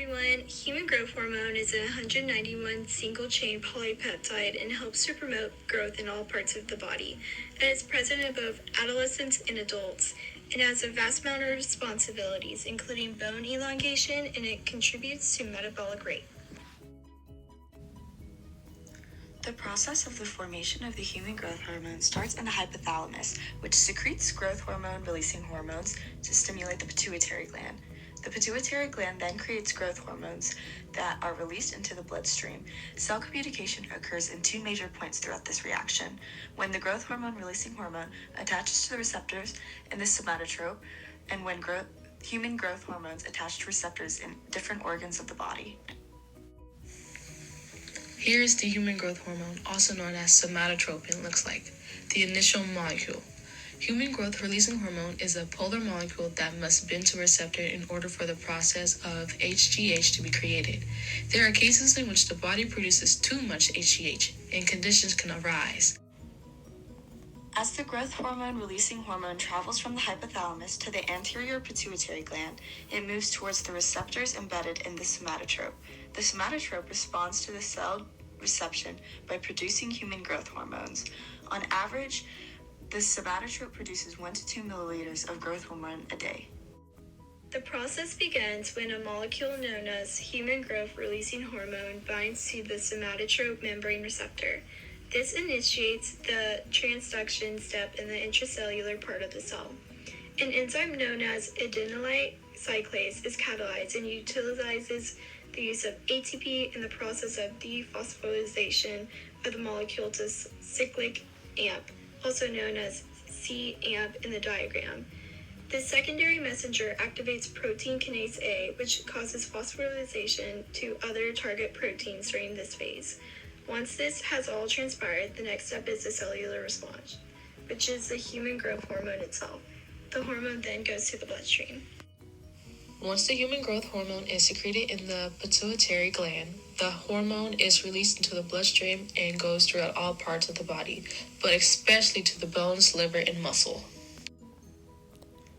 everyone. Human growth hormone is a 191 single-chain polypeptide and helps to promote growth in all parts of the body. It is present in both adolescents and adults. It has a vast amount of responsibilities, including bone elongation, and it contributes to metabolic rate. The process of the formation of the human growth hormone starts in the hypothalamus, which secretes growth hormone releasing hormones to stimulate the pituitary gland. The pituitary gland then creates growth hormones that are released into the bloodstream. Cell communication occurs in two major points throughout this reaction: when the growth hormone releasing hormone attaches to the receptors in the somatotrope, and when human growth hormones attach to receptors in different organs of the body. Here is the human growth hormone, also known as somatotropin, looks like. The initial molecule. Human growth releasing hormone is a polar molecule that must bind to a receptor in order for the process of HGH to be created. There are cases in which the body produces too much HGH, and conditions can arise. As the growth hormone releasing hormone travels from the hypothalamus to the anterior pituitary gland, it moves towards the receptors embedded in the somatotrope. The somatotrope responds to the cell reception by producing human growth hormones. On average, the somatotrope produces 1 to 2 milliliters of growth hormone a day. The process begins when a molecule known as human growth releasing hormone binds to the somatotrope membrane receptor. This initiates the transduction step in the intracellular part of the cell. An enzyme known as adenylate cyclase is catalyzed and utilizes the use of ATP in the process of dephosphorylation of the molecule to cyclic AMP, also known as cAMP in the diagram. The secondary messenger activates protein kinase A, which causes phosphorylation to other target proteins during this phase. Once this has all transpired, the next step is the cellular response, which is the human growth hormone itself. The hormone then goes to the bloodstream. Once the human growth hormone is secreted in the pituitary gland, the hormone is released into the bloodstream and goes throughout all parts of the body, but especially to the bones, liver, and muscle.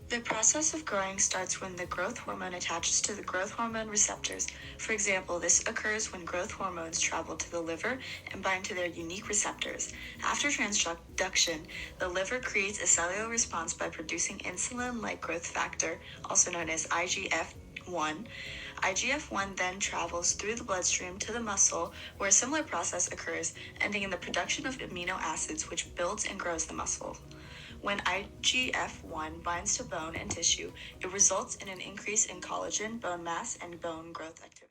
The process of growing starts when the growth hormone attaches to the growth hormone receptors. For example, this occurs when growth hormones travel to the liver and bind to their unique receptors. After transduction, the liver creates a cellular response by producing insulin-like growth factor, also known as IGF-1. IGF-1 then travels through the bloodstream to the muscle, where a similar process occurs, ending in the production of amino acids, which builds and grows the muscle. When IGF-1 binds to bone and tissue, it results in an increase in collagen, bone mass, and bone growth activity.